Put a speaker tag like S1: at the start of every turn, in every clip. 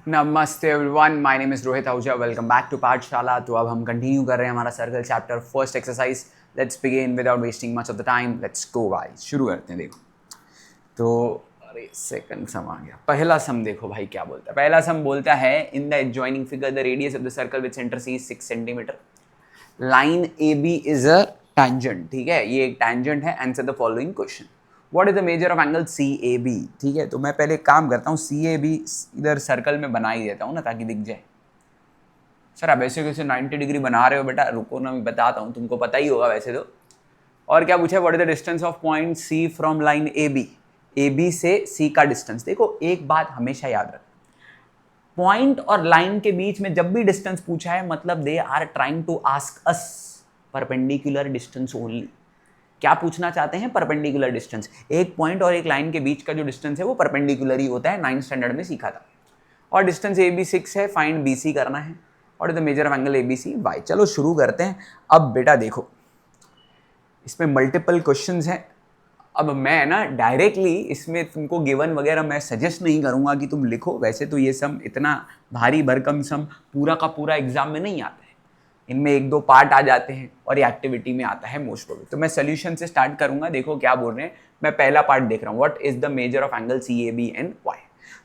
S1: नमस्ते everyone, my name is Rohit Ahuja. Welcome back to Pathshala. तो अब हम कंटिन्यू कर रहे हैं हमारा circle chapter first exercise. Let's begin without wasting much of the time. Let's go guys, शुरू करते हैं। देखो तो अरे सेकंड सम आ गया। पहला सम देखो भाई क्या बोलता है। पहला सम बोलता है in the adjoining figure the radius of the circle with centre C 6 centimetre, line A B is a tangent. ठीक है, ये एक टैंजेंट है। Answer the following question. What is the measure of angle C A B. ठीक है, तो मैं पहले एक काम करता हूँ, सी ए बी इधर सर्कल में बना ही देता हूँ ना, ताकि दिख जाए। सर आप ऐसे कैसे 90 डिग्री बना रहे हो बेटा, रुको ना, मैं बताता हूँ, तुमको पता ही होगा वैसे तो। और क्या पूछा, what is the distance of point C from line A B. A B से सी का डिस्टेंस। देखो एक बात हमेशा याद रख, पॉइंट और लाइन के बीच में जब भी डिस्टेंस पूछा है, मतलब they are trying to ask us perpendicular distance only. क्या पूछना चाहते हैं? Perpendicular distance. एक पॉइंट और एक लाइन के बीच का जो डिस्टेंस है वो परपेंडिकुलर ही होता है, 9th स्टैंडर्ड में सीखा था। और डिस्टेंस ए बी 6 है, फाइंड बी सी करना है। और the measure of angle A B C Y. चलो शुरू करते हैं। अब बेटा देखो, इसमें मल्टीपल क्वेश्चंस हैं। अब मैं ना डायरेक्टली इसमें तुमको गिवन वगैरह मैं सजेस्ट नहीं करूंगा कि तुम लिखो। वैसे तो ये सम इतना भारी भरकम सम पूरा का पूरा एग्जाम में नहीं आता है, इनमें एक दो पार्ट आ जाते हैं और ये एक्टिविटी में आता है मोस्ट प्रोबेबली। तो मैं सोल्यूशन से स्टार्ट करूंगा। देखो क्या बोल रहे हैं, मैं पहला पार्ट देख रहा हूँ, what is the measure of angle C A B and Y.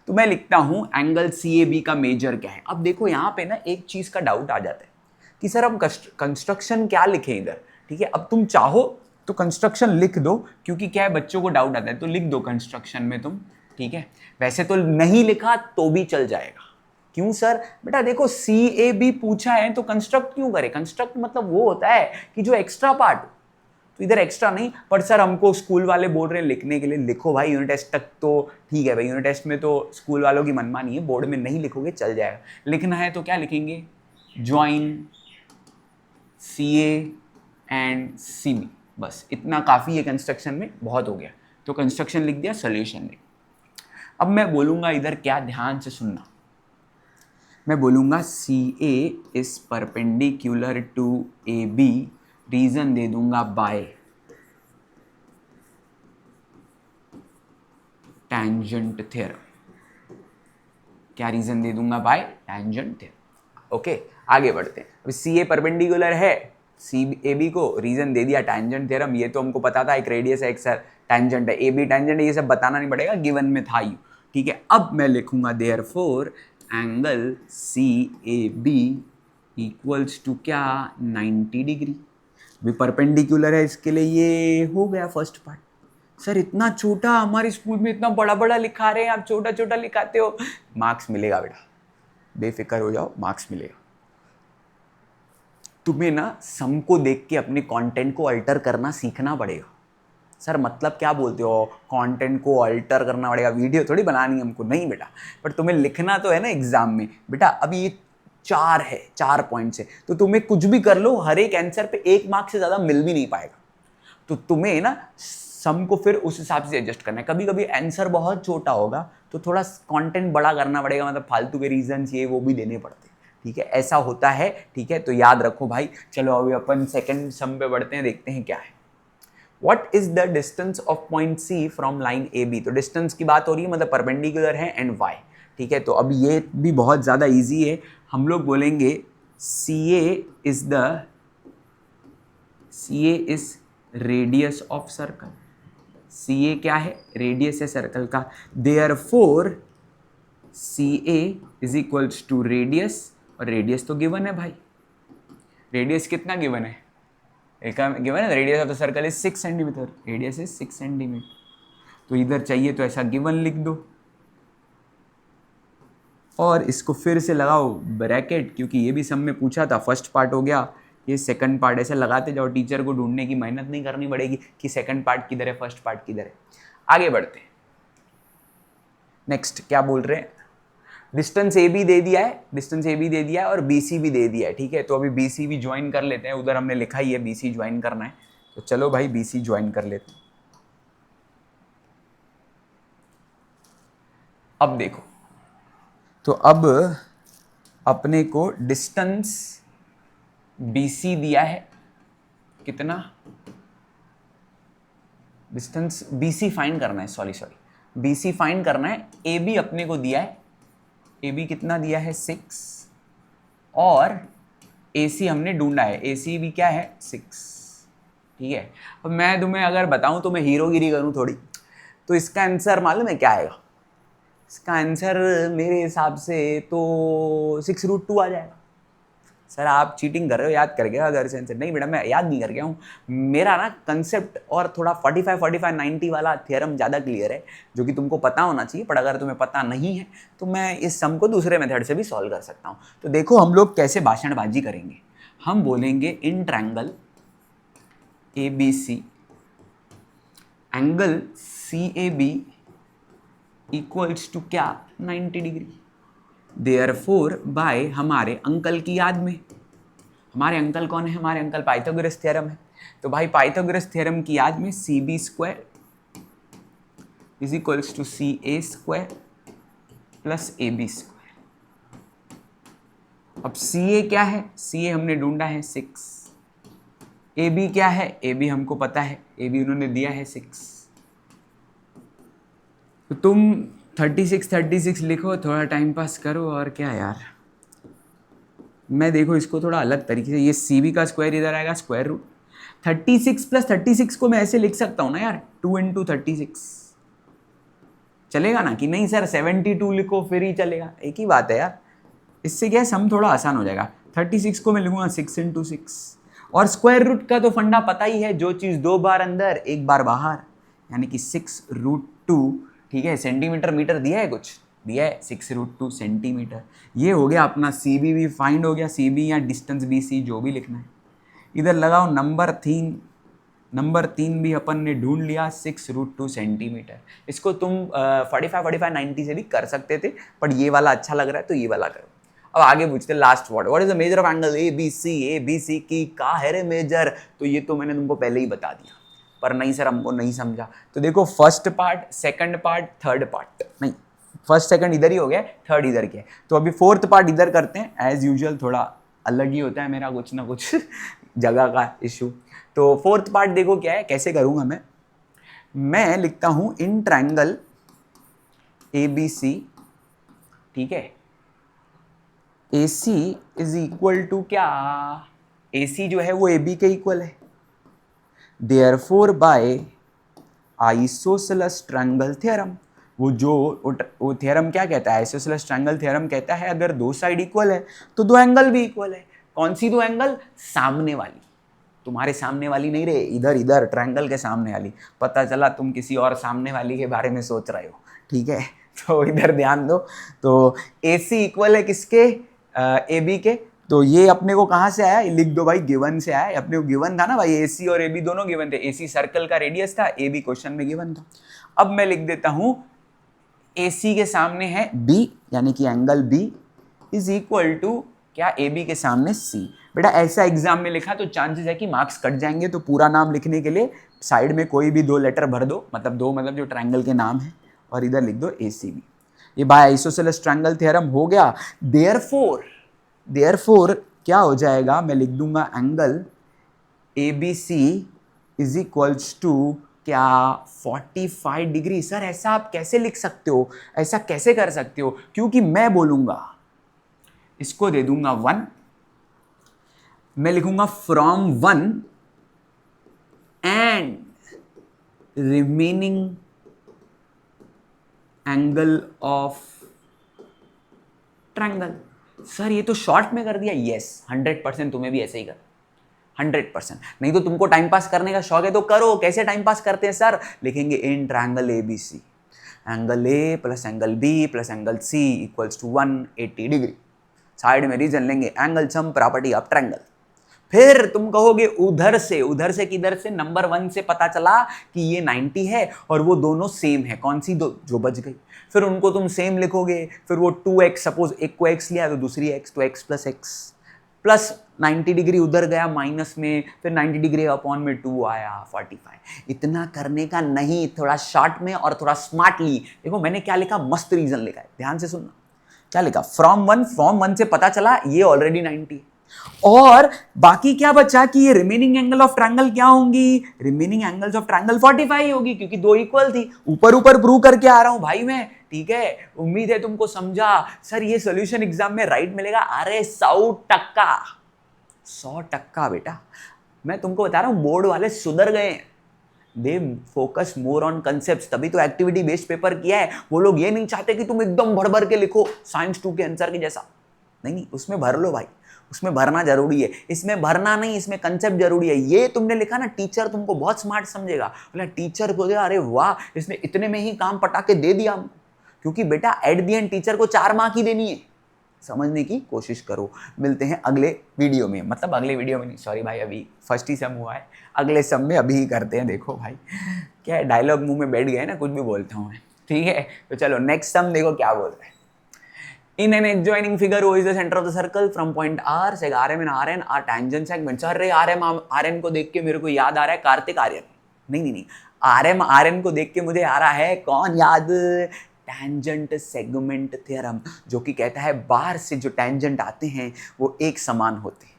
S1: तो मैं लिखता हूं एंगल सी ए बी का मेजर क्या है। अब देखो यहाँ पे ना एक चीज का डाउट आ जाता है कि सर हम कंस्ट्रक्शन क्या लिखें इधर। ठीक है, अब तुम चाहो तो कंस्ट्रक्शन लिख दो, क्योंकि क्या है बच्चों को डाउट आता है, तो लिख दो कंस्ट्रक्शन में तुम। ठीक है, वैसे तो नहीं लिखा तो भी चल जाएगा। क्यों सर? बेटा देखो सी ए बी पूछा है तो कंस्ट्रक्ट क्यों करे? कंस्ट्रक्ट मतलब वो होता है कि जो एक्स्ट्रा पार्ट, तो इधर एक्स्ट्रा नहीं। पर सर हमको स्कूल वाले बोल रहे हैं लिखने के लिए, लिखो भाई यूनिट टेस्ट तक तो ठीक है भाई। यूनिट टेस्ट में तो स्कूल वालों की मनमानी है, बोर्ड में नहीं लिखोगे चल जाएगा। लिखना है तो क्या लिखेंगे, join C A and C B, बस इतना काफ़ी है। कंस्ट्रक्शन में बहुत हो गया, तो कंस्ट्रक्शन लिख दिया, सोल्यूशन लिख। अब मैं बोलूँगा इधर क्या, ध्यान से सुनना। मैं बोलूँगा C A is perpendicular to A B, reason दे दूंगा बाय टैंजेंट थ्योरम। क्या रीज़न दे दूंगा? By tangent theorem. ओके, आगे बढ़ते हैं। अब सी ए परपेंडिकुलर है सी ए बी को, रीजन दे दिया टैंजेंट थ्योरम। ये तो हमको पता था, एक रेडियस है एक सर टैंजेंट है, ए बी टैंजेंट है, ये सब बताना नहीं पड़ेगा, गिवन में था ही। ठीक है, अब मैं लिखूंगा therefore angle C A B equals to क्या, 90 डिग्री। भी परपेंडिकुलर है, इसके लिए ये हो गया फर्स्ट पार्ट। सर इतना छोटा, हमारे स्कूल में इतना बड़ा बड़ा लिखा रहे हैं, आप छोटा छोटा लिखाते हो। मार्क्स मिलेगा बेटा, बेफिक्र हो जाओ, मार्क्स मिलेगा। तुम्हें ना सम को देख के अपने कंटेंट को अल्टर करना सीखना पड़ेगा। सर मतलब क्या बोलते हो, कंटेंट को अल्टर करना पड़ेगा, वीडियो थोड़ी बनानी हमको, नहीं बेटा। पर तुम्हें लिखना तो है ना एग्जाम में बेटा। अब ये 4 है, 4 पॉइंट्स है, तो तुम्हें कुछ भी कर लो, हर एक आंसर पे 1 मार्क से ज़्यादा मिल भी नहीं पाएगा। तो तुम्हें ना सम को फिर उस हिसाब से एडजस्ट करना है। कभी कभी आंसर बहुत छोटा होगा तो थोड़ा कंटेंट बड़ा करना पड़ेगा, मतलब फालतू के रीजंस ये वो भी देने पड़ते हैं। ठीक है, ऐसा होता है। ठीक है, तो याद रखो भाई। चलो अभी अपन सेकंड सम पे बढ़ते हैं, देखते हैं क्या है। What is the distance of point C from line A B. तो डिस्टेंस की बात हो रही है, मतलब परपेंडिकुलर है एंड वाई। ठीक है, तो अब ये भी बहुत ज़्यादा ईजी है। हम लोग बोलेंगे C A is radius of circle. C A क्या है? रेडियस है सर्कल का। Therefore C A is equals to radius, और रेडियस तो गिवन है भाई। रेडियस कितना गिवन है? एक गिवन है, radius of the circle is 6 centimetre, radius is 6 centimetre. तो इधर चाहिए तो ऐसा गिवन लिख दो, और इसको फिर से लगाओ ब्रैकेट, क्योंकि ये भी सब में पूछा था। फर्स्ट पार्ट हो गया, ये सेकंड पार्ट। ऐसे लगाते जाओ, टीचर को ढूंढने की मेहनत नहीं करनी पड़ेगी कि सेकंड पार्ट किधर है, फर्स्ट पार्ट किधर है। आगे बढ़ते हैं। नेक्स्ट क्या बोल रहे हैं, डिस्टेंस ए बी दे दिया है, डिस्टेंस ए बी दे दिया है और बी सी भी दे दिया है। ठीक है, तो अभी बी सी भी ज्वाइन कर लेते हैं। उधर हमने लिखा ही है बी सी ज्वाइन करना है, तो चलो भाई बी सी ज्वाइन कर लेते हैं। अब देखो, तो अब अपने को डिस्टेंस बी सी दिया है, कितना डिस्टेंस बी सी फाइंड करना है, सॉरी बी सी फाइंड करना है। ए बी अपने को दिया है ए बी कितना दिया है 6 और ए सी हमने ढूंढा है, ए सी भी क्या है 6, ठीक है। अब मैं तुम्हें अगर बताऊं तो मैं हीरोगिरी करूं थोड़ी, तो इसका आंसर मालूम है क्या आएगा? इसका आंसर मेरे हिसाब से तो 6√2 आ जाएगा। सर आप चीटिंग कर रहे हो, याद कर गया अगर से? नहीं बेटा मैं याद नहीं कर गया हूँ, मेरा ना कंसेप्ट और थोड़ा 45 90 वाला थियरम ज़्यादा क्लियर है, जो कि तुमको पता होना चाहिए, पर अगर तुम्हें पता नहीं है तो मैं इस सम को दूसरे मेथड से भी सॉल्व कर सकता हूँ। तो देखो हम लोग कैसे भाषणबाजी करेंगे। हम बोलेंगे in triangle A B C angle C A B equals to क्या 90 डिग्री। देयरफॉर बाय हमारे अंकल की याद में, हमारे अंकल कौन है? हमारे अंकल पाइथागोरस थ्योरम है। तो भाई पाइथागोरस थ्योरम की याद में C B square is equals to C A square plus A B square. अब सी ए क्या है? सी ए हमने ढूंढा है 6। ए बी क्या है? ए बी हमको पता है, ए बी उन्होंने दिया है 6। तो तुम 36 लिखो, थोड़ा टाइम पास करो और क्या यार। मैं देखो इसको थोड़ा अलग तरीके से, ये सी बी का स्क्वायर इधर आएगा स्क्वायर रूट 36 प्लस 36 को मैं ऐसे लिख सकता हूँ ना यार, 2 × 36 चलेगा ना कि नहीं सर? 72 लिखो फिर ही चलेगा, एक ही बात है यार। इससे क्या है, सम थोड़ा आसान हो जाएगा। 36 को मैं लिखूंगा 6 × 6 और स्क्वायर रूट का तो फंडा पता ही है, जो चीज़ 2 बार अंदर 1 बार बाहर, यानी कि 6√2, ठीक है। सेंटीमीटर मीटर दिया है, कुछ दिया है 6√2 सेंटीमीटर। ये हो गया अपना सी बी भी फाइंड हो गया, सी बी या डिस्टेंस बी सी जो भी लिखना है। इधर लगाओ नंबर 3 भी अपन ने ढूंढ लिया 6√2 सेंटीमीटर। इसको तुम 45 90 से भी कर सकते थे, पर ये वाला अच्छा लग रहा है तो ये वाला करो। अब आगे पूछते last what is the measure of angle A B C की का है रे मेजर? तो ये तो मैंने तुमको पहले ही बता दिया, पर नहीं सर हमको नहीं समझा। तो देखो first part, second part, third part, नहीं फर्स्ट सेकंड इधर ही हो गया, थर्ड इधर के। तो अभी फोर्थ पार्ट इधर करते हैं। एज यूजुअल थोड़ा अलग ही होता है मेरा कुछ ना कुछ जगह का इशू। तो फोर्थ पार्ट देखो क्या है, कैसे करूंगा मैं लिखता हूं इन ट्रायंगल ए बी सी, ठीक है। ए सी इज इक्वल टू क्या? ए सी जो है वो ए बी के इक्वल है। Therefore by isosceles triangle theorem, वो थ्योरम क्या कहता है? आइसोसेलेस ट्रायंगल थ्योरम कहता है अगर दो साइड इक्वल है तो दो एंगल भी इक्वल है। कौन सी दो एंगल? सामने वाली, तुम्हारे सामने वाली नहीं रे, इधर ट्रायंगल के सामने वाली। पता चला तुम किसी और सामने वाली के बारे में सोच रहे हो, ठीक है। तो इधर ध्यान दो। तो ए सी इक्वल है किसके? ए बी के। तो ये अपने को कहाँ से आया? लिख दो भाई, गिवन से आया। अपने को गिवन था ना भाई, ए सी और ए बी दोनों गिवन थे। ए सी सर्कल का रेडियस था, ए बी क्वेश्चन में गिवन था। अब मैं लिख देता हूं ए सी के सामने है बी, यानी कि angle B is equal to क्या? ए बी के सामने सी। बेटा ऐसा एग्जाम में लिखा तो चांसेस है कि मार्क्स कट जाएंगे, तो पूरा नाम लिखने के लिए साइड में कोई भी 2 लेटर भर दो, मतलब 2 मतलब जो ट्रायंगल के नाम है, और इधर लिख दो ए सी बी। ये बाय आइसोसेलेस ट्रायंगल थ्योरम हो गया। देयरफॉर क्या हो जाएगा? मैं लिख दूंगा angle A B C is equals to क्या? 45 डिग्री। सर ऐसा आप कैसे लिख सकते हो? ऐसा कैसे कर सकते हो? क्योंकि मैं बोलूंगा, इसको दे दूंगा 1, मैं लिखूंगा from 1 and remaining angle of triangle. Sir ये तो शॉर्ट में कर दिया। यस 100% तुम्हें भी ऐसे ही कर, 100%। नहीं तो तुमको टाइम पास करने का शौक है तो करो। कैसे टाइम पास करते हैं सर? लिखेंगे in triangle A B C, angle A plus angle B plus angle C equals to 180 degree. Side में रीजन लेंगे angle sum property of triangle. फिर तुम कहोगे उधर से किधर से? नंबर 1 से पता चला कि ये 90 है और वो दोनों सेम है। कौन सी दो? जो बच गई। फिर उनको तुम सेम लिखोगे। फिर वो 2x, सपोज एक को x लिया तो दूसरी x, तो x plus x plus 90 degree उधर गया माइनस में, फिर 90 डिग्री अपॉन में 2 आया 45। इतना करने का नहीं, थोड़ा शॉर्ट में और थोड़ा स्मार्टली। देखो मैंने क्या लिखा, मस्त रीजन लिखा है, ध्यान से सुनना। क्या लिखा? फ्रॉम 1 से पता चला ये ऑलरेडी 90 है, और बाकी क्या बचा कि ये रिमेनिंग एंगल ऑफ ट्रायंगल क्या होंगी, रिमेनिंग एंगल्स ऑफ ट्रायंगल 45 होगी, क्योंकि दो इक्वल थी। ऊपर ऊपर प्रूव करके आ रहा हूं भाई मैं, ठीक है। उम्मीद है तुमको समझा। सर ये सोल्यूशन एग्जाम में राइट मिलेगा, अरे 100%, 100% बेटा। मैं तुमको बता रहा हूं बोर्ड वाले सुधर गए हैं, they focus more on concept, तभी तो एक्टिविटी बेस्ड पेपर किया है। वो लोग ये नहीं चाहते कि तुम एकदम भर भर के लिखो साइंस 2 के आंसर के जैसा, नहीं, उसमें भर लो भाई, उसमें भरना जरूरी है। इसमें भरना नहीं, इसमें कंसेप्ट जरूरी है। ये तुमने लिखा ना, टीचर तुमको बहुत स्मार्ट समझेगा, बोला टीचर को अरे वाह इसने इतने में ही काम पटाके दे दिया हमको, क्योंकि बेटा एट दी एंड टीचर को 4 मार्क ही देनी है। समझने की कोशिश करो। मिलते हैं अगले वीडियो में, मतलब अगले वीडियो में नहीं, सॉरी भाई, अभी फर्स्ट ही सम हुआ है, अगले सम में अभी ही करते हैं। देखो भाई क्या है, डायलॉग मुंह में बैठ गए ना, कुछ भी बोलता हूँ मैं, ठीक है। तो चलो नेक्स्ट सम देखो क्या बोल रहे हैं। In an adjoining figure, O is the center of the circle. From point R, seg RM and RN are tangent segments. अरे RM को देख के मेरे को याद आ रहा है कार्तिक आर्यन, नहीं, RM RN को देख के मुझे आ रहा है कौन याद, टेंजेंट सेगमेंट थ्योरम, जो कि कहता है बाहर से जो टेंजेंट आते हैं वो एक समान होते हैं।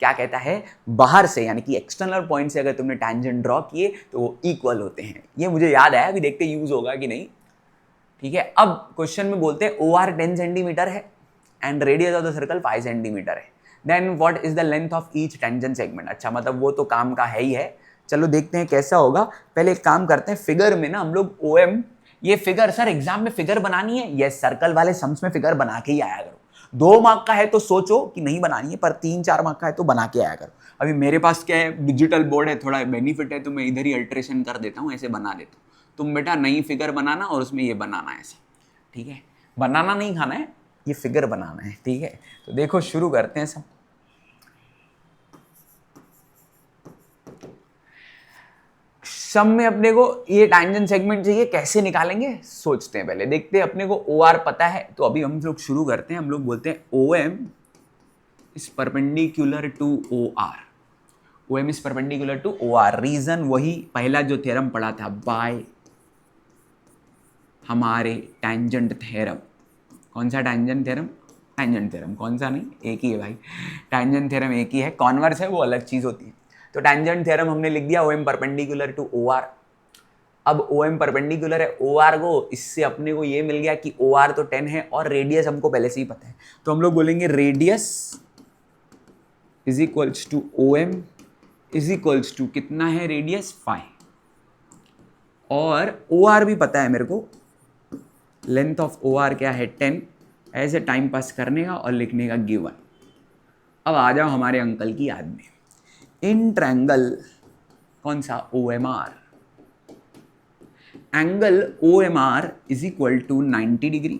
S1: क्या कहता है, बाहर से यानी कि एक्सटर्नल पॉइंट से अगर तुमने टेंजेंट ड्रॉ किए तो वो इक्वल होते हैं। ये मुझे याद आया, अभी देखते यूज होगा कि नहीं, ठीक है। अब क्वेश्चन में बोलते हैं OR 10 सेंटीमीटर है and radius of the circle 5 centimetre है, then what is the length of each tangent segment. अच्छा, मतलब वो तो काम का है ही है। चलो देखते हैं कैसा होगा। पहले एक काम करते हैं, फिगर में ना हम लोग OM, ये फिगर सर एग्जाम में फिगर बनानी है, ये सर्कल वाले सम्स में फिगर बना के ही आया करो। 2 मार्क का है तो सोचो कि नहीं बनानी है, पर 3-4 मार्क का है तो बना के आया करो। अभी मेरे पास क्या है, डिजिटल बोर्ड है, थोड़ा बेनिफिट है, तो मैं इधर ही अल्ट्रेशन कर देता हूँ, ऐसे बना देता हूँ। तुम बेटा नई फिगर बनाना और उसमें ये बनाना है ऐसे, ठीक है। बनाना नहीं खाना है, ये फिगर बनाना है, ठीक है। तो देखो शुरू करते हैं सब। सम में अपने को ये टेंजेंट सेगमेंट चाहिए, कैसे निकालेंगे सोचते हैं पहले, देखते हैं। अपने को OR पता है तो अभी हम लोग शुरू करते हैं। हम लोग बोलते हैं OM is perpendicular to OR, OM is perpendicular to OR। Reason वही पहला जो थ्योरम पढ़ा था, बाय हमारे टेंजेंट थ्योरम। कौन सा टेंजेंट थ्योरम, टेंजेंट थ्योरम, कौन सा नहीं, एक ही है भाई, टेंजेंट थ्योरम एक ही है, कॉन्वर्स है वो अलग चीज होती है। तो टेंजेंट थ्योरम हमने लिख दिया, OM परपेंडिकुलर टू OR। अब OM परपेंडिकुलर है OR को, इससे अपने को ये मिल गया कि OR तो 10 है और रेडियस हमको पहले से ही पता है, तो हम लोग बोलेंगे radius is equals to OM is equals to कितना है रेडियस 5, और OR भी पता है मेरे को, लेंथ ऑफ OR क्या है 10, ऐसे टाइम पास करने का और लिखने का गिवन। अब आ जाओ हमारे अंकल की याद में, इन ट्रायंगल कौन सा OMR, angle OMR is equal to 90 degree.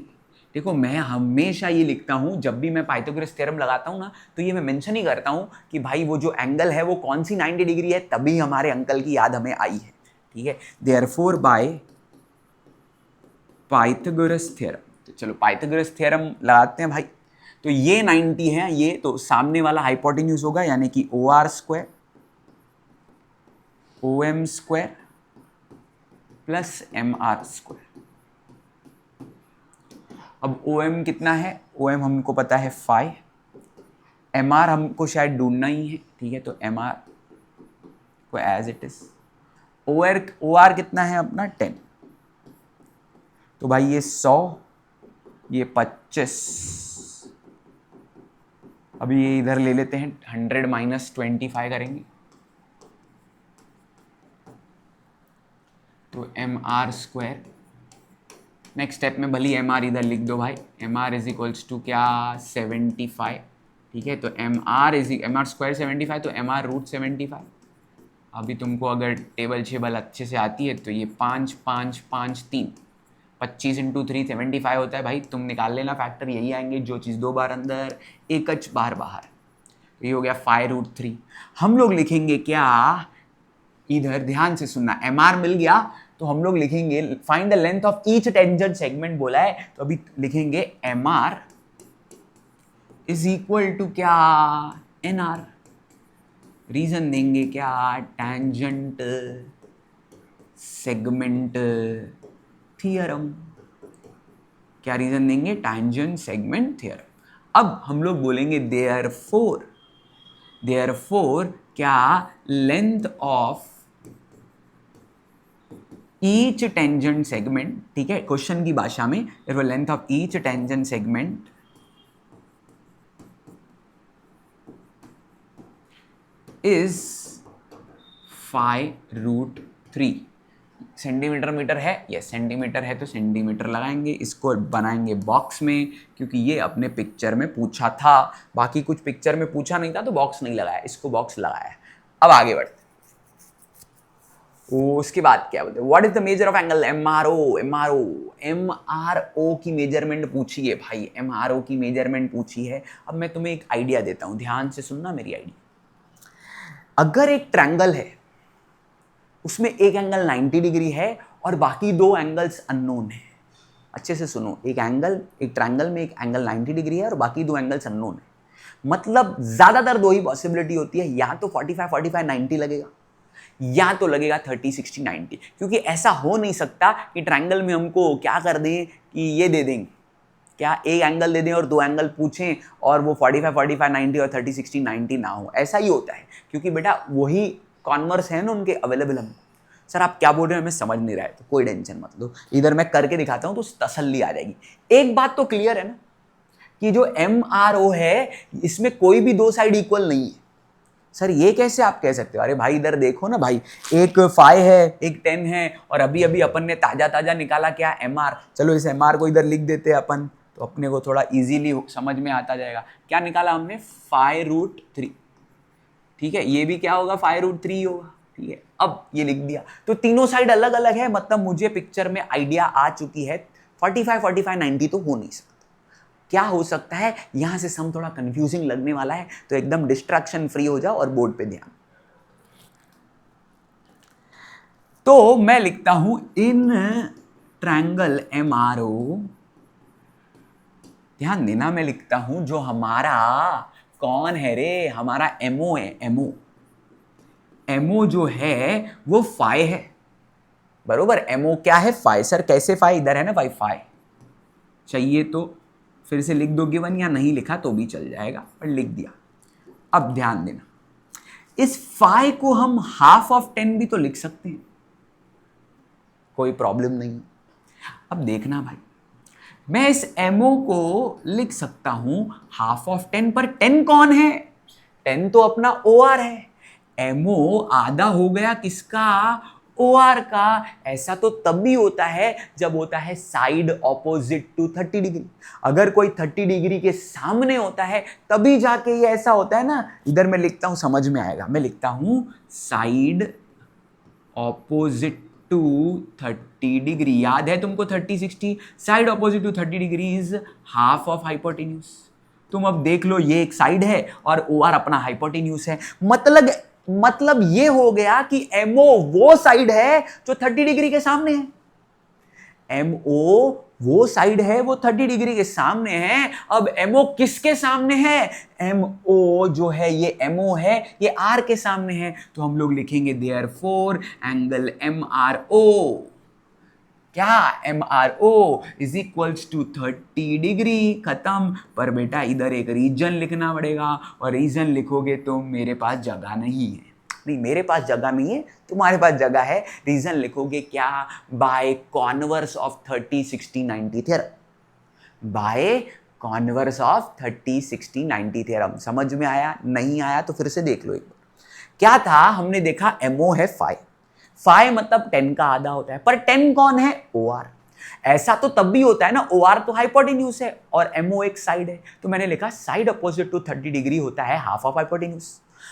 S1: देखो मैं हमेशा ये लिखता हूं, जब भी मैं पाइथागोरस थ्योरम लगाता हूं ना, तो ये मैं मेंशन ही करता हूं कि भाई वो जो एंगल है वो कौन सी 90 डिग्री है, तभी हमारे अंकल की याद हमें आई है, ठीक है। देयरफॉर बाय पाइथागोरस थ्योरम, तो चलो पाइथागोरस थ्योरम लगाते हैं भाई। तो ये 90 है, ये तो सामने वाला हाइपोटेन्यूज होगा, यानी कि OR square OM square plus MR square. अब OM कितना है, OM हमको पता है 5, MR हमको शायद ढूंढना ही है, ठीक है। तो MR को एज इट इज, OR कितना है अपना 10, तो भाई ये 100, ये 25, अभी ये इधर ले लेते हैं, 100 माइनस 25 करेंगे तो MR स्क्वायर। नेक्स्ट स्टेप में भली MR इधर लिख दो भाई, MR इज इक्वल्स टू क्या 75, ठीक है। तो MR स्क्वायर 75, तो MR रूट 75। अभी तुमको अगर टेबल शेबल अच्छे से आती है तो ये 5 5 5 3, 25 इंटू 3 75 होता है भाई, तुम निकाल लेना फैक्टर, यही आएंगे, जो चीज़ 2 बार अंदर एक बार बाहर, तो ये हो गया 5√3। हम लोग लिखेंगे क्या, इधर ध्यान से सुनना, MR मिल गया तो हम लोग लिखेंगे find the length of each tangent segment बोला है, तो अभी लिखेंगे MR इज इक्वल टू क्या NR। रीजन देंगे क्या, टेंजेंट सेगमेंट थ्योरम। क्या रीजन देंगे, टेंजेंट सेगमेंट थ्योरम। अब हम लोग बोलेंगे देयरफॉर देयरफॉर क्या length of each tangent segment, ठीक है, क्वेश्चन की भाषा में, length of each tangent segment is 5√3। Centimetre metre है, यस सेंटीमीटर है तो सेंटीमीटर लगाएंगे, इसको बनाएंगे बॉक्स में क्योंकि ये अपने पिक्चर में पूछा था, बाकी कुछ पिक्चर में पूछा नहीं था तो बॉक्स नहीं लगाया, इसको बॉक्स लगाया। अब आगे बढ़ते, उसके बाद क्या बोलते हैं, what is the measure of angle MRO. MRO की मेजरमेंट पूछी है भाई, एमआरओ की मेजरमेंट पूछी है। अब मैं तुम्हें एक आइडिया देता हूं, ध्यान से सुनना मेरी आइडिया। अगर एक ट्रायंगल है उसमें एक एंगल 90 डिग्री है और बाकी दो एंगल्स अननोन है, अच्छे से सुनो, एक ट्रायंगल में एक एंगल 90 डिग्री है और बाकी दो एंगल्स अननोन है, मतलब ज्यादातर दो ही पॉसिबिलिटी होती है, या तो 45 45 90 लगेगा या तो लगेगा 30 60 90, क्योंकि ऐसा हो नहीं सकता कि ट्रायंगल में हमको क्या कर दें कि ये दे देंगे, क्या एक एंगल दे दें और दो एंगल पूछें और वो 45 45 90 और 30 60 90 ना हो। ऐसा ही होता है क्योंकि बेटा वही कॉन्वर्स है ना उनके अवेलेबल हमको। सर आप क्या बोल रहे हैं हमें समझ नहीं रहा है, तो कोई टेंशन मत लो, इधर मैं करके दिखाता हूं तो तसल्ली आ जाएगी। एक बात तो क्लियर है ना कि जो MRO है इसमें कोई भी दो साइड इक्वल नहीं है। सर ये कैसे आप कह सकते हो, अरे भाई इधर देखो ना भाई, एक 5 है एक 10 है और अभी अभी अपन ने ताजा निकाला क्या MR, चलो इस MR को इधर लिख देते हैं अपन तो अपने को थोड़ा इजीली समझ में आता जाएगा। क्या निकाला हमने 5√3, ठीक है, ये भी क्या होगा 5√3 होगा, ठीक है। अब ये लिख दिया तो तीनों साइड अलग अलग है, मतलब मुझे पिक्चर में आइडिया आ चुकी है 45 45 90 तो हो नहीं सकता। क्या हो सकता है, यहां से सम थोड़ा कंफ्यूजिंग लगने वाला है तो एकदम डिस्ट्रैक्शन फ्री हो जाओ और बोर्ड पे ध्यान। तो मैं लिखता हूं इन ट्रायंगल MRO, ध्यान देना, मैं लिखता हूं जो हमारा कौन है रे, हमारा MO है, MO जो है वो फाइ है, बरोबर। MO क्या है, फाइ। सर कैसे फाइ, इधर है ना भाई फाइ, चाहिए तो फिर से लिख दो गिवन, या नहीं लिखा तो भी चल जाएगा पर लिख दिया। अब ध्यान देना, इस फाइ को हम हाफ ऑफ 10 भी तो लिख सकते हैं, कोई प्रॉब्लम नहीं। अब देखना भाई, मैं इस MO को लिख सकता हूं हाफ ऑफ 10, पर 10 कौन है, 10 तो अपना OR है। MO आधा हो गया किसका, OR का। ऐसा तो तब भी होता है जब होता है साइड ऑपोजिट टू 30 डिग्री। अगर कोई 30 डिग्री के सामने होता है तभी जाके ये ऐसा होता है ना। इधर मैं लिखता हूं, समझ में आएगा, मैं लिखता हूं साइड ऑपोजिट टू 30 डिग्री, याद है तुमको 30 60, side opposite to 30 degree is half of hypotenuse. तुम अब देख लो, ये एक साइड है और OR अपना हाइपोटेन्यूज है, मतलब ये हो गया कि MO वो साइड है जो 30 डिग्री के सामने है। MO वो साइड है वो 30 डिग्री के सामने है। अब MO किसके सामने है, MO जो है ये MO है ये R के सामने है, तो हम लोग लिखेंगे देयरफॉर एंगल MRO, क्या MRO is equals to 30 degree, खत्म। पर बेटा इधर एक रीजन लिखना पड़ेगा और रीजन लिखोगे तो मेरे पास जगह नहीं है, नहीं मेरे पास जगह नहीं है, तुम्हारे पास जगह है। रीजन लिखोगे क्या, by converse of 30 60 90 theorem, by converse of 30 60 90 theorem. समझ में आया, नहीं आया तो फिर से देख लो एक बार। क्या था, हमने देखा MO है 5, 5 मतलब 10 का आधा होता है, पर 10 कौन है, OR। ऐसा तो तब भी होता है ना, OR तो हाइपोटेन्यूज है और MO एक साइड है, तो मैंने लिखा साइड अपोजिट टू 30 डिग्री होता है हाफ ऑफ हाइपोटेन्यूज।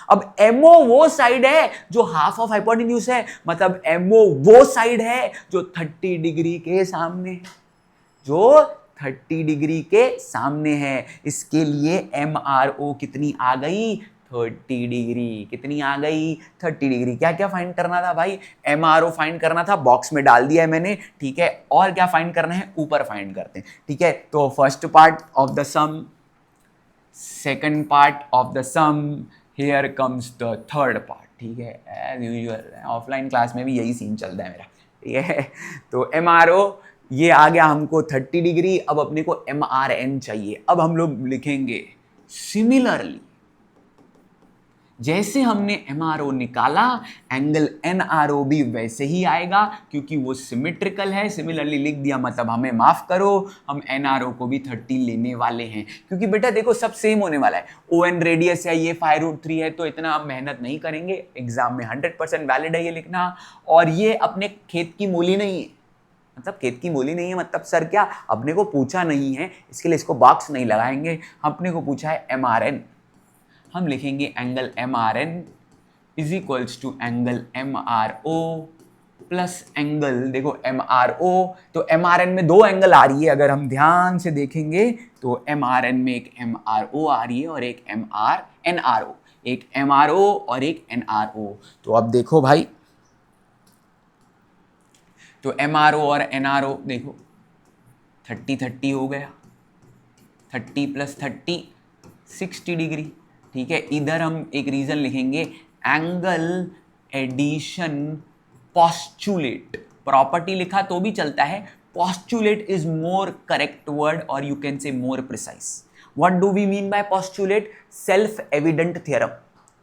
S1: अब MO वो साइड है जो हाफ ऑफ हाइपोटेन्यूज है, मतलब MO वो साइड है जो 30 डिग्री के सामने है, जो 30 डिग्री के सामने है। इसके लिए MRO कितनी आ गई, 30 डिग्री। कितनी आ गई, 30 डिग्री। क्या क्या फाइंड करना था भाई, MRO फाइंड करना था, बॉक्स में डाल दिया है मैंने, ठीक है। और क्या फाइंड करना है, ऊपर फाइंड करते हैं, ठीक है। तो first part of the sum, second part of the sum, here comes the third part, ठीक है। एज यूजुअल ऑफलाइन क्लास में भी यही सीन चलता है मेरा, ठीक है। तो MRO ये आ गया हमको 30 डिग्री। अब अपने को MRN चाहिए। अब हम लोग लिखेंगे सिमिलरली, जैसे हमने MRO निकाला एंगल NRO भी वैसे ही आएगा क्योंकि वो सिमेट्रिकल है। सिमिलरली लिख दिया मतलब हमें माफ करो, हम NRO को भी 30 लेने वाले हैं क्योंकि बेटा देखो सब सेम होने वाला है। ON रेडियस है, ये 5√3 है, तो इतना आप मेहनत नहीं करेंगे, एग्जाम में 100% वैलिड है ये लिखना। और ये अपने खेत की मूली नहीं है, मतलब खेत की मूली नहीं है मतलब सर क्या, अपने को पूछा नहीं है इसके लिए इसको बॉक्स नहीं लगाएंगे, अपने को पूछा है MRN। हम लिखेंगे angle MRN is equals to angle MRO plus angle, देखो MRO तो MRN में दो एंगल आ रही है, अगर हम ध्यान से देखेंगे तो MRN में एक MRO आ रही है और एक NRO, एक MRO और एक NRO। तो अब देखो भाई, तो MRO और NRO देखो 30-30 हो गया, 30 + 30 60 डिग्री। ठीक है, इधर हम एक रीजन लिखेंगे एंगल एडिशन पॉस्टुलेट, प्रॉपर्टी लिखा तो भी चलता है, postulate is more correct word और you can say more precise. What do we mean by postulate? Self evident theorem,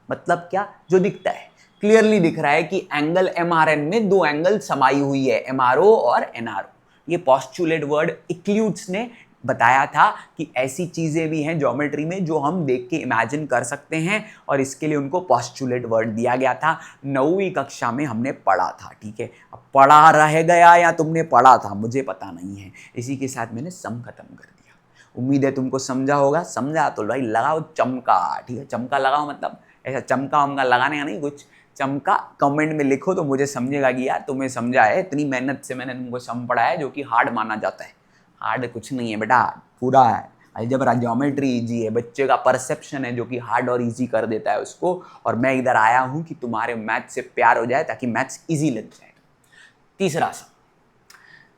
S1: मतलब क्या, जो दिखता है, क्लियरली दिख रहा है कि एंगल MRN में दो एंगल समाई हुई है, MRO और NRO। ये पॉस्टुलेट वर्ड इक्ल्यूट्स ने बताया था कि ऐसी चीजें भी हैं ज्योमेट्री में जो हम देख के इमेजिन कर सकते हैं और इसके लिए उनको पॉस्टुलेट वर्ड दिया गया था। 9वीं कक्षा में हमने पढ़ा था। ठीक है, अब पढ़ा रह गया या तुमने पढ़ा था मुझे पता नहीं है। इसी के साथ मैंने सम खत्म कर दिया, उम्मीद है तुमको समझा होगा। समझा तो भाई लगाओ चमका। ठीक है, चमका लगाओ मतलब ऐसा चमका वमका लगाने का नहीं, कुछ चमका कमेंट में लिखो तो मुझे समझेगा कि यार तुम्हें समझा है, इतनी मेहनत से मैंने तुमको सम पढ़ाया जो कि हार्ड माना जाता है। हार्ड कुछ नहीं है बेटा, पूरा है अलजेब्रा, ज्योमेट्री इजी है, बच्चे का परसेप्शन है जो कि हार्ड और इजी कर देता है उसको। और मैं इधर आया हूं कि तुम्हारे मैथ्स से प्यार हो जाए ताकि मैथ्स इजी लग जाए।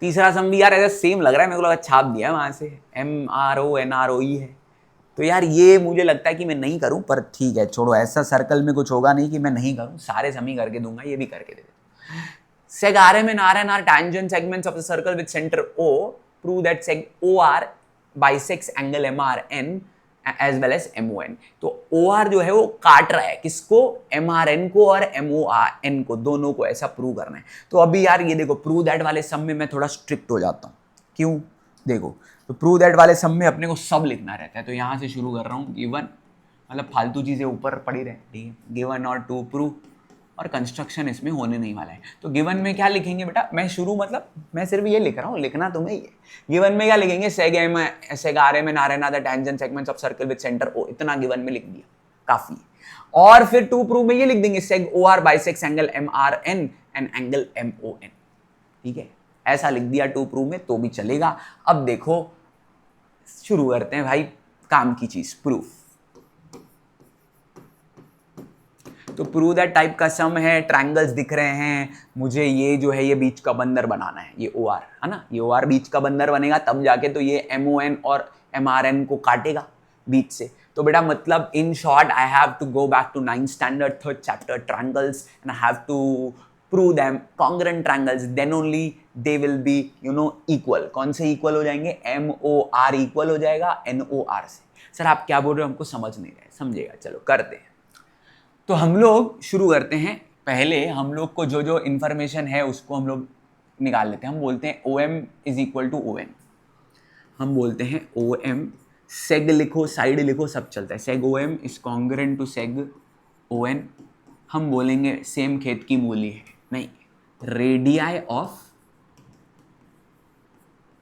S1: तीसरा सम भी यार ऐसा सेम लग रहा है, मेरे को लगा छाप दिया है वहां से, MRO NRO ही है। तो यार ये मुझे लगता है कि मैं नहीं करूं, पर ठीक है छोड़ो, ऐसा सर्कल में कुछ होगा नहीं कि मैं नहीं करूं, सारे सम ही करके दूंगा, ये भी करके दे देता। Seg RM and RN are tangent segments of the circle with center O. Prove that seg OR bisects angle MRN as well as MON. तो OR जो है वो काट रहा है किसको, MRN को और MON को, दोनों को, ऐसा प्रूव करना है। तो अभी यार ये देखो प्रूव दैट वाले सम में मैं थोड़ा स्ट्रिक्ट हो जाता हूँ। क्यों? देखो तो प्रूव दैट वाले सम में अपने को सब लिखना रहता है, तो यहाँ से शुरू कर रहा हूँ। गिवन मतलब फालतू चीजें ऊपर पड़ी रहे, ठीक है, गिवन और टू प्रूव, और कंस्ट्रक्शन इसमें होने नहीं वाला है। तो गिवन में क्या लिखेंगे बेटा, मैं शुरू मतलब मैं सिर्फ ये लिख रहा हूँ, लिखना तुम्हें ही है। गिवन में क्या लिखेंगे, सेग RM and RN are the tangent segments of circle with center O, इतना गिवन में लिख दिया काफी। और फिर टू प्रूव में ये लिख देंगे सेग OR bisects angle MRN and angle MON। ठीक है, ऐसा लिख दिया टू प्रूव में तो भी चलेगा। अब देखो शुरू करते हैं भाई काम की चीज, प्रूफ। तो प्रूव दैट टाइप का सम है, ट्रायंगल्स दिख रहे हैं मुझे, ये जो है ये बीच का बंदर बनाना है, ये OR है ना, ये OR बीच का बंदर बनेगा तब जाके तो ये MON और MRN को काटेगा बीच से। तो बेटा मतलब in short I have to go back to 9th standard 3rd chapter triangles and I have to prove them congruent triangles, then only they will be equal. कौन से इक्वल हो जाएंगे, MOR इक्वल हो जाएगा NOR से। Sir आप क्या बोल रहे हो, हमको समझ नहीं रहे, समझेगा, चलो करते हैं। तो हम लोग शुरू करते हैं, पहले हम लोग को जो जो इंफॉर्मेशन है उसको हम लोग निकाल लेते हैं। हम बोलते हैं OM is equal to ON, हम बोलते हैं OM, सेग लिखो साइड लिखो सब चलता है, seg OM is congruent to seg ON। हम बोलेंगे सेम खेत की मूली है, नहीं, रेडियाई ऑफ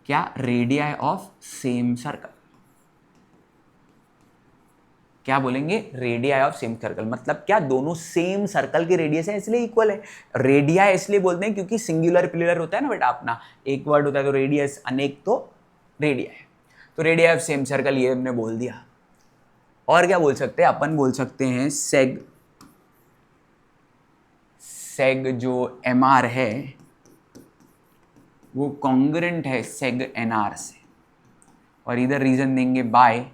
S1: क्या, रेडियाई ऑफ सेम सर्कल। क्या बोलेंगे, रेडियाई ऑफ सेम सर्कल, मतलब क्या, दोनों सेम सर्कल के रेडियस है इसलिए इक्वल है। रेडियाई इसलिए बोलते हैं क्योंकि सिंगुलर प्लूरल होता है ना बेटा अपना, एक वर्ड होता है तो रेडियस, अनेक तो रेडियाई। तो रेडियाई ऑफ सेम सर्कल ये हमने बोल दिया। और क्या बोल सकते हैं, अपन बोल सकते हैं सेग, सेग जो MR है वो कॉन्ग्रुएंट है सेग NR से, और इधर रीजन देंगे बाय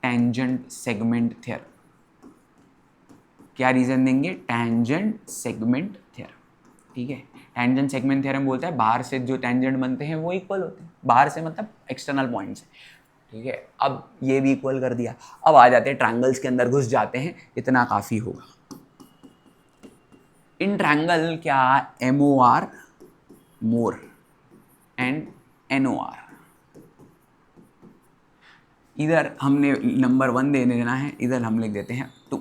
S1: टेंजेंट सेगमेंट थ्योरम। क्या रीजन देंगे, टेंजेंट सेगमेंट थ्योरम। ठीक है, टेंजेंट सेगमेंट थ्योरम बोलता है बाहर से जो टेंजेंट बनते हैं वो इक्वल होते हैं, बाहर से मतलब एक्सटर्नल पॉइंट्स। ठीक है, अब ये भी इक्वल कर दिया। अब आ जाते हैं ट्रायंगल्स के अंदर, घुस जाते हैं, इतना काफ़ी होगा। इन ट्रायंगल क्या MOR मोर एंड NOR, इधर हमने नंबर 1 दे देना है, इधर हम लिख देते हैं 2।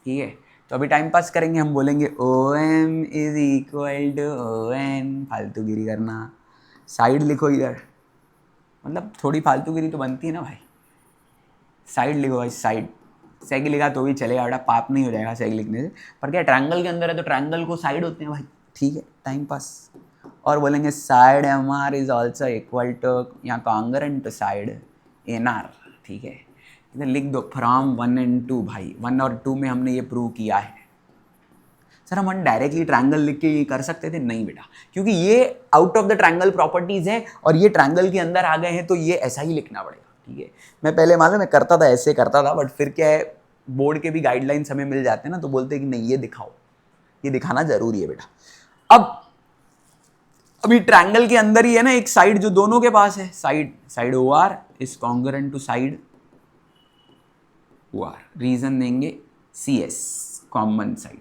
S1: ठीक है, तो अभी टाइम पास करेंगे, हम बोलेंगे OM is equal to ON, फालतूगिरी करना, साइड लिखो इधर, मतलब थोड़ी फालतूगिरी तो बनती है ना भाई, साइड लिखो भाई, साइड। सेग लिखा तो भी चलेगा, बेटा पाप नहीं हो जाएगा सेग लिखने से, पर क्या ट्रायंगल के अंदर है तो ट्रायंगल को साइड होते हैं भाई। ठीक है, टाइम पास। और बोलेंगे side MR is also equal to, यहाँ कॉन्ग्रुएंट टू साइड NR। ठीक है, इधर लिख दो फ्रॉम 1 and 2 भाई, 1 और 2 में हमने ये प्रूव किया है। सर हम डायरेक्टली ट्रायंगल लिख के ये कर सकते थे, नहीं बेटा, क्योंकि ये out of the triangle properties है और ये ट्रायंगल के अंदर आ गए हैं, तो ये ऐसा ही लिखना पड़ेगा। ठीक है, मैं पहले मालूम मैं करता था, ऐसे करता था, बट फिर क्या है, बोर्ड के भी गाइडलाइंस हमें मिल जाते हैं ना, तो बोलते हैं कि नहीं ये दिखाओ, ये दिखाना जरूरी है बेटा। अभी ट्रायंगल के अंदर ही है ना एक साइड जो दोनों के पास है, side OR is congruent to side OR, reason देंगे CS common side.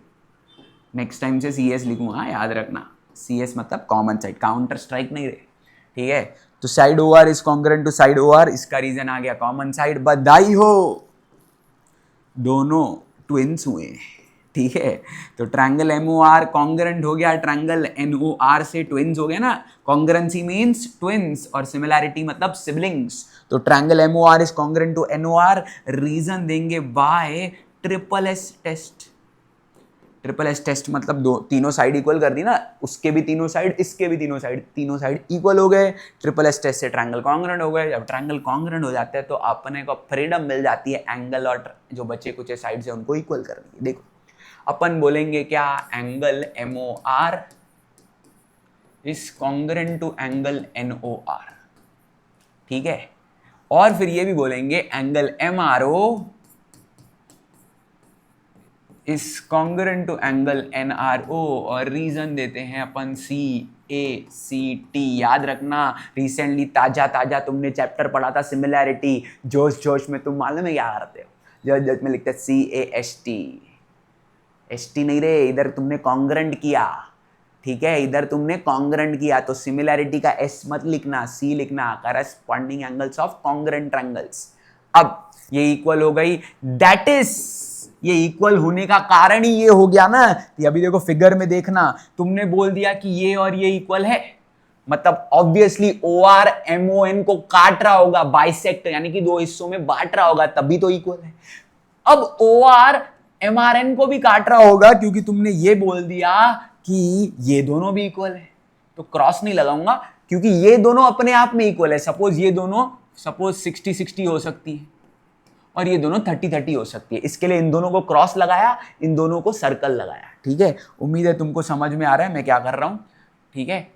S1: Next time से CS लिखूंगा, याद रखना, CS मतलब कॉमन साइड, काउंटर स्ट्राइक नहीं रहे। ठीक है, तो side OR is congruent to side OR, इसका रीजन आ गया कॉमन साइड। बधाई हो, दोनों ट्विंस हुए। ठीक है, तो ट्रायंगल MOR कॉन्ग्रुएंट हो गया ट्रायंगल NOR से, ट्विंस हो गया ना, कॉन्ग्रुएंसी मींस ट्विंस और सिमिलैरिटी मतलब सिबलिंग्स। तो triangle MOR is congruent to NOR, reason देंगे by triple S test. Triple S test मतलब तीनों साइड इक्वल कर दी ना, उसके भी तीनों साइड, इसके भी तीनों साइड इक्वल हो गए, ट्रिपल एस टेस्ट से ट्रायंगल कॉन्ग्रुएंट हो गए। जब ट्रायंगल कॉन्ग्रुएंट हो जाते हैं तो अपने को फ्रीडम मिल जाती है एंगल और जो बचे कुछ साइड से उनको इक्वल करने की। देखो अपन बोलेंगे क्या, angle MOR is congruent to angle NOR। ठीक है, और फिर ये भी बोलेंगे angle MRO is congruent to angle NRO, और रीजन देते हैं अपन CACT। याद रखना, रिसेंटली ताजा तुमने चैप्टर पढ़ा था सिमिलैरिटी, जोश में तुम मालूम है क्या करते हो, जोश में लिखते CAST, ST नहीं रे, इधर तुमने कॉन्ग्रुएंट किया। ठीक है, इधर तुमने कॉन्ग्रुएंट किया, तो सिमिलैरिटी का S मत लिखना, C लिखना, corresponding angles of congruent triangles. अब ये इक्वल हो गई, दैट इज, ये इक्वल होने का कारण ही ये हो गया ना, कि अभी देखो फिगर में देखना, तुमने बोल दिया कि ये और ये इक्वल है, मतलब ऑब्वियसली OR MON को काट रहा होगा, बाइसेक्ट यानी कि दो हिस्सों में बांट रहा होगा, तभी तो इक्वल है। अब OR MRN को भी काट रहा होगा, क्योंकि तुमने ये बोल दिया कि ये दोनों भी इक्वल है, तो क्रॉस नहीं लगाऊंगा, क्योंकि ये दोनों अपने आप में इक्वल है। सपोज ये दोनों 60-60 हो सकती है, और ये दोनों 30-30 हो सकती है, इसके लिए इन दोनों को क्रॉस लगाया, इन दोनों को सर्कल लगाया। ठीक है, उम्मीद है तुमको समझ में आ रहा है मैं क्या कर रहा हूं। ठीक है,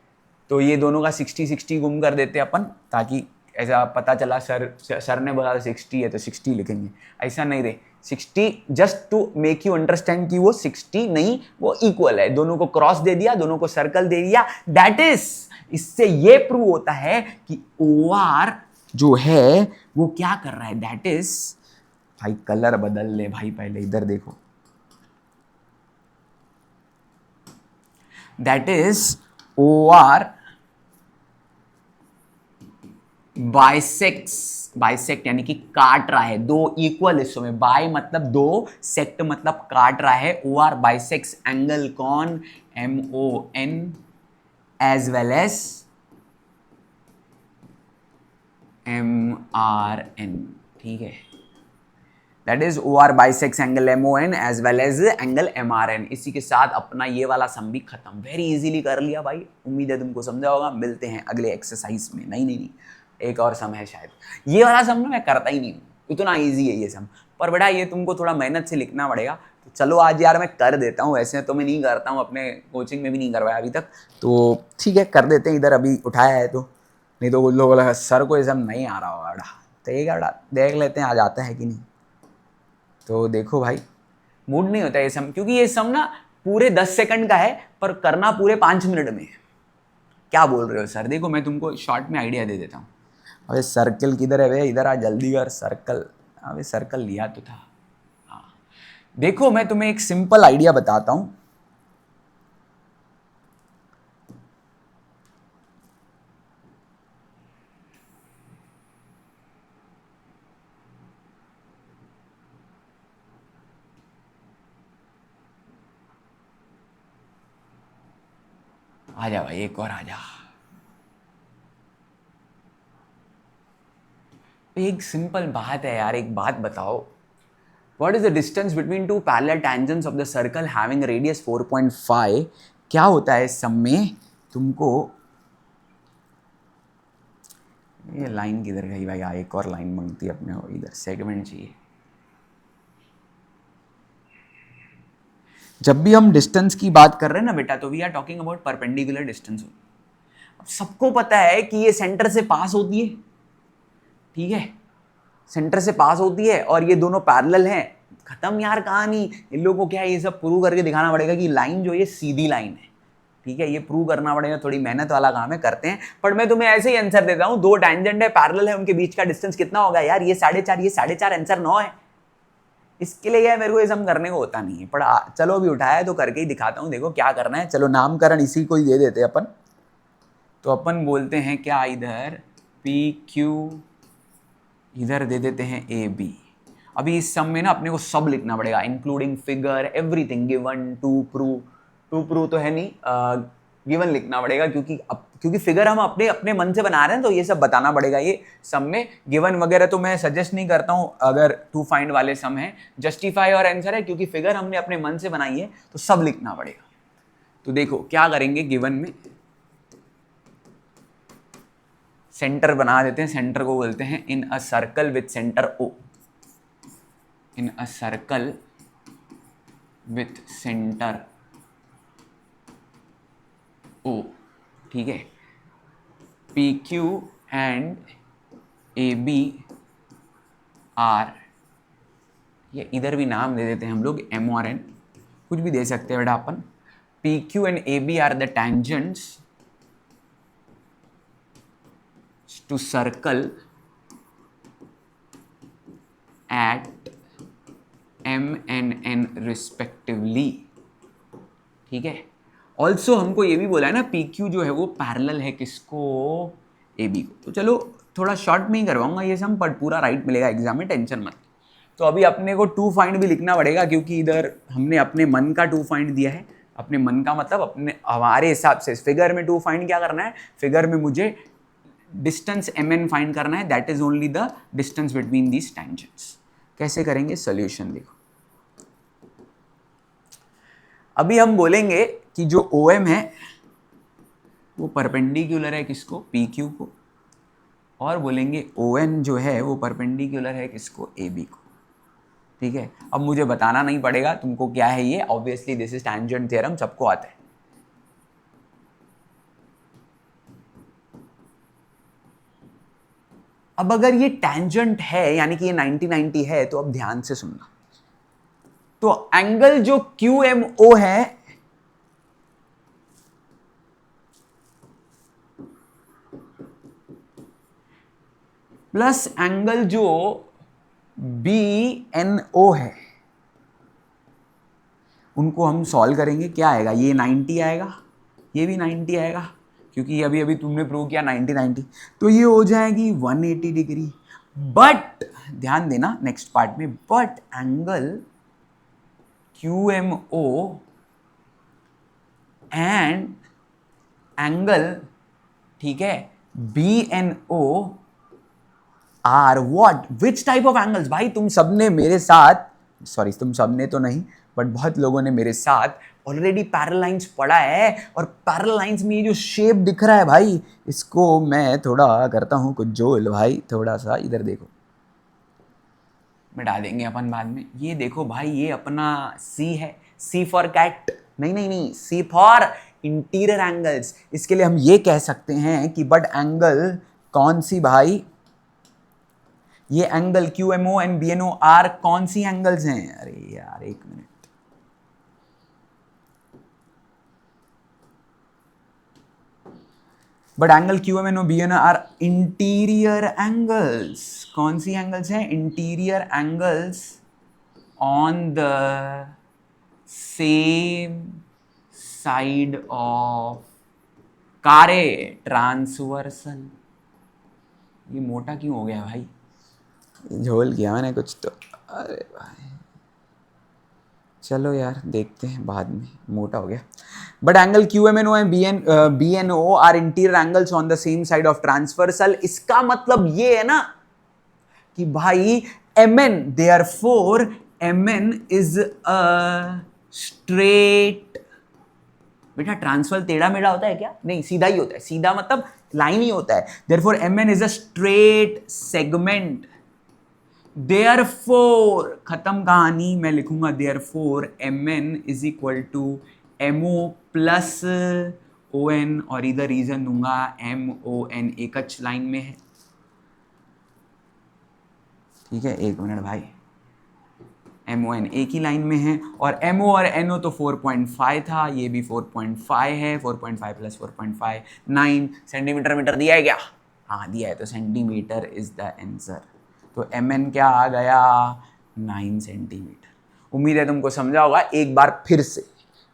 S1: तो ये दोनों का 60-60 गुम कर देते अपन, ताकि ऐसा पता चला सर ने बोला 60 है तो 60 लिखेंगे, ऐसा नहीं रे, 60 just to make you understand कि वो 60 नहीं, वो इक्वल है। दोनों को क्रॉस दे दिया, दोनों को सर्कल दे दिया, दैट इज, इससे ये प्रूव होता है कि OR जो है वो क्या कर रहा है, दैट इज, भाई कलर बदल ले भाई, पहले इधर देखो, दैट इज OR बाइसेक्ट यानी कि काट रहा है दो इक्वल हिस्सों में, बाय मतलब दो, सेक्ट मतलब काट रहा है। OR बाइसेक्स एंगल कौन, MON as well as MRN। ठीक है, that is OR bisects angle MON as well as angle MRN। इसी के साथ अपना ये वाला सम भी खत्म, वेरी इजीली कर लिया भाई, उम्मीद है तुमको समझा होगा। मिलते हैं अगले एक्सरसाइज में। नहीं, एक और सम है शायद, ये वाला सम ना मैं करता ही नहीं हूँ, इतना ईजी है ये सम, पर बेटा ये तुमको थोड़ा मेहनत से लिखना पड़ेगा। तो चलो आज यार मैं कर देता हूँ, ऐसे तो मैं नहीं करता हूँ, अपने कोचिंग में भी नहीं करवाया अभी तक, तो ठीक है कर देते हैं, इधर अभी उठाया है तो, नहीं तो लोग बोला सर को ये सम नहीं आ रहा होगा बेटा, तो एक बेटा देख लेते हैं आ जाता है कि नहीं। तो देखो भाई, मूड नहीं होता ये सम, क्योंकि ये सम ना पूरे 10 सेकंड का है, पर करना पूरे 5 मिनट में। क्या बोल रहे हो सर? देखो मैं तुमको शॉर्ट में आइडिया दे देता हूँ। अबे सर्कल किधर है बे, इधर आ जल्दी कर सर्कल। अबे सर्कल लिया तो था। हाँ देखो मैं तुम्हें एक सिंपल आइडिया बताता हूं। आजा भाई एक और आजा। एक सिंपल बात है यार, एक बात बताओ, what is the distance between two parallel tangents of the circle having radius 4.5? क्या होता है इस सम में तुमको, ये लाइन किधर गई भाई, एक और लाइन मांगती है अपने को, इधर सेगमेंट चाहिए। जब भी हम डिस्टेंस की बात कर रहे हैं ना बेटा, तो we are talking about perpendicular distance. अब सबको पता है कि ये सेंटर से पास होती है, ठीक है, सेंटर से पास होती है और ये दोनों पैरेलल हैं। खत्म यार कहानी। इन लोगों को क्या है, ये सब प्रूव करके दिखाना पड़ेगा कि लाइन जो ये सीधी लाइन है, ठीक है, ये प्रूव करना पड़ेगा, थोड़ी मेहनत वाला काम है, करते हैं। पर मैं तुम्हें ऐसे ही आंसर देता हूं, दो टैंजेंट है, पैरेलल है, उनके बीच का डिस्टेंस कितना होगा यार, ये 4.5, ये 4.5, आंसर 9 है। इसके लिए यार मेरे को ये सम करने को होता नहीं है, पर चलो अभी उठाया है तो करके ही दिखाता हूँ, देखो क्या करना है। चलो नामकरण इसी को ही दे देते अपन, तो अपन बोलते हैं क्या, इधर पी क्यू, इधर दे देते हैं ए बी। अभी इस सम में ना अपने को सब लिखना पड़ेगा, including figure, everything, given, to prove तो है नहीं, गिवन लिखना पड़ेगा, क्योंकि फिगर हम अपने अपने मन से बना रहे हैं, तो ये सब बताना पड़ेगा ये सम में। गिवन वगैरह तो मैं सजेस्ट नहीं करता हूं अगर टू फाइंड वाले सम है, जस्टिफाई और आंसर है, क्योंकि फिगर हमने अपने मन से बनाई है तो सब लिखना पड़ेगा। तो देखो क्या करेंगे, गिवन में सेंटर बना देते हैं, सेंटर को बोलते हैं in a circle with centre O, in a circle with centre O, ठीक है। P Q and A B are, ये इधर भी नाम दे देते हैं हम लोग, एम और एन, कुछ भी दे सकते हैं बेटा अपन। P Q and A B are the tangents to circle at M and N respectively, ठीक है। ऑल्सो हमको ये भी बोला है ना, पी क्यू जो है वो पैरेलल है किसको, ए बी को। तो चलो थोड़ा शॉर्ट में ही करवाऊंगा ये सम, पर पूरा राइट मिलेगा एग्जाम में, टेंशन मत। तो अभी अपने को टू फाइंड भी लिखना पड़ेगा, क्योंकि इधर हमने अपने मन का टू फाइंड दिया है। अपने मन का मतलब अपने हमारे हिसाब से फिगर में टू फाइंड क्या करना है, फिगर में मुझे डिस्टेंस एम एन फाइंड करना है, that is only the distance between these tangents. कैसे करेंगे सोल्यूशन देखो। अभी हम बोलेंगे कि जो ओ एम है वो परपेंडिकुलर है किसको, पी क्यू को, और बोलेंगे ओ एन जो है वो परपेंडिकुलर है किसको, ए बी को, ठीक है। अब मुझे बताना नहीं पड़ेगा तुमको क्या है ये, obviously this is tangent theorem, सबको आता है। अब अगर ये टैंजेंट है यानी कि ये 90-90 है, तो अब ध्यान से सुनना। तो एंगल जो क्यू एम ओ है, प्लस एंगल जो बी एन ओ है, उनको हम सॉल्व करेंगे, क्या आएगा, ये 90 आएगा, ये भी 90 आएगा, क्योंकि अभी अभी तुमने प्रूव किया 90-90, तो ये हो जाएगी 180 डिग्री। बट ध्यान देना नेक्स्ट पार्ट में, but angle Q M O and angle, ठीक है, B N O R what, which type of angles. भाई तुम सबने मेरे साथ, सॉरी तुम सबने तो नहीं, बट बहुत लोगों ने मेरे साथ ऑलरेडी पैरेलल लाइंस पढ़ा है, और पैरेलल लाइंस में ये जो शेप दिख रहा है भाई, इसको मैं थोड़ा करता हूं कुछ जोल भाई, थोड़ा सा इधर देखो, मिटा देंगे अपन बाद में। ये देखो भाई, ये अपना सी है, सी फॉर कैट, नहीं नहीं नहीं, सी फॉर इंटीरियर एंगल्स। इसके लिए हम ये कह सकते हैं कि बट एंगल कौन सी भाई, ये angle Q M O and B N O R कौन सी एंगल्स हैं, अरे यार एक minute, but angle Q M N O B N R interior angles. कौन सी एंगल्स हैं? Interior angles on the same side of कारे ट्रांसवर्सल। ये मोटा क्यों हो गया भाई? झोल किया मैंने कुछ तो। अरे भाई चलो यार देखते हैं बाद में, मोटा हो गया। But angle Q M N O and B N O are interior angles on the same side of transversal. इसका मतलब ये है ना कि भाई M N, therefore M N is a straight. बेटा ट्रांसफर टेढ़ा मेढ़ा होता है क्या? नहीं, सीधा ही होता है। सीधा मतलब लाइन ही होता है। Therefore M N is a straight segment. Therefore खत्म कहानी। मैं लिखूंगा therefore M N is equal to M O plus O N, और इधर रीजन दूंगा एम ओ एन एक लाइन में है। ठीक है, एक मिनट भाई। एम ओ एन एक ही लाइन में है, और एम ओ और एन ओ तो 4.5 था, ये भी 4.5 है। 4.5 प्लस 4.5 9 सेंटीमीटर। मीटर दिया है क्या? हाँ दिया है, तो सेंटीमीटर इज द आंसर। तो एम एन क्या आ गया? 9 सेंटीमीटर। उम्मीद है तुमको समझा होगा। एक बार फिर से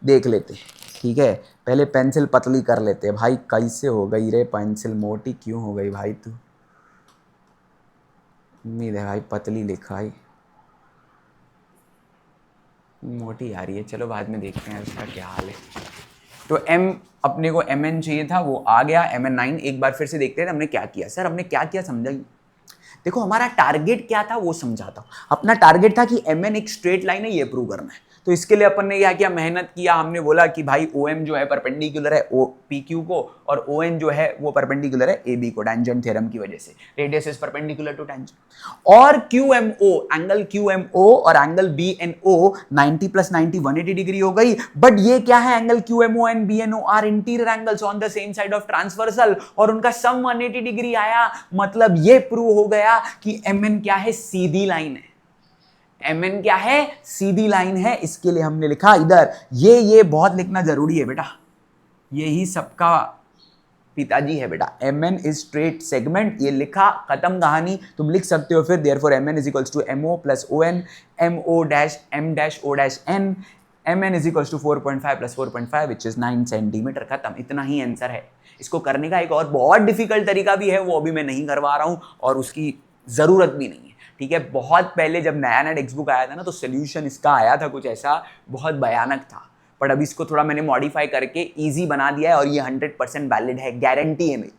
S1: देख लेते हैं, ठीक है? पहले पेंसिल पतली कर लेते हैं। भाई कैसे हो गई रे पेंसिल? मोटी क्यों हो गई भाई तू? उम्मीद है भाई पतली लिखा है, मोटी आ रही है। चलो बाद में देखते हैं उसका क्या हाल है। तो एम अपने को एम एन चाहिए था, वो आ गया एम एन 9। एक बार फिर से देखते हैं हमने क्या किया। सर हमने क्या किया समझा ही? देखो हमारा टारगेट क्या था वो समझाता हूँ। अपना टारगेट था कि एम एन एक स्ट्रेट लाइन है, ये प्रूव करना है। तो इसके लिए अपन ने क्या किया? मेहनत किया। हमने बोला कि भाई ओ एम जो है परपेंडिकुलर है ओ पी क्यू को, और ओ एन जो है वो परपेंडिकुलर है ए बी को, टेंजेंट थ्योरम की वजह से। Radius is perpendicular to tangent. और Q M O, angle Q M O और angle B N O 90 plus 90 180 degree हो गई। बट ये क्या है? Angle Q M O and B N O are interior angles on the same side of transversal, और उनका सम 180 degree आया। मतलब ये प्रूव हो गया कि एम एन क्या है? सीधी लाइन है। एम एन क्या है? सीधी लाइन है। इसके लिए हमने लिखा इधर, ये बहुत लिखना जरूरी है बेटा, यही सबका पिताजी है बेटा। M N is straight segment, ये लिखा, खत्म कहानी। तुम लिख सकते हो फिर therefore M N is equals to M O plus O N M O dash M dash O dash N. M N is equals to 4.5 plus 4.5 which is 9 centimetre. खत्म, इतना ही आंसर है। इसको करने का एक और बहुत डिफिकल्ट तरीका भी है, वो अभी मैं नहीं करवा रहा हूं और उसकी जरूरत भी नहीं है। ठीक है, बहुत पहले जब नया नया टेक्स्ट बुक आया था ना, तो सोल्यूशन इसका आया था कुछ ऐसा, बहुत भयानक था। बट अभी इसको थोड़ा मैंने मॉडिफाई करके इजी बना दिया है, और ये 100% वैलिड है, गारंटी है मेरी।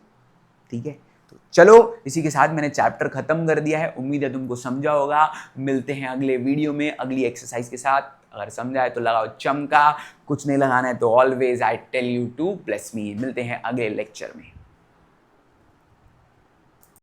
S1: ठीक है, तो चलो इसी के साथ मैंने चैप्टर खत्म कर दिया है। उम्मीद है तुमको समझा होगा। मिलते हैं अगले वीडियो में अगली एक्सरसाइज के साथ। अगर समझा है तो लगाओ चमका, कुछ नहीं लगाना है तो always I tell you to bless me. मिलते हैं अगले लेक्चर में।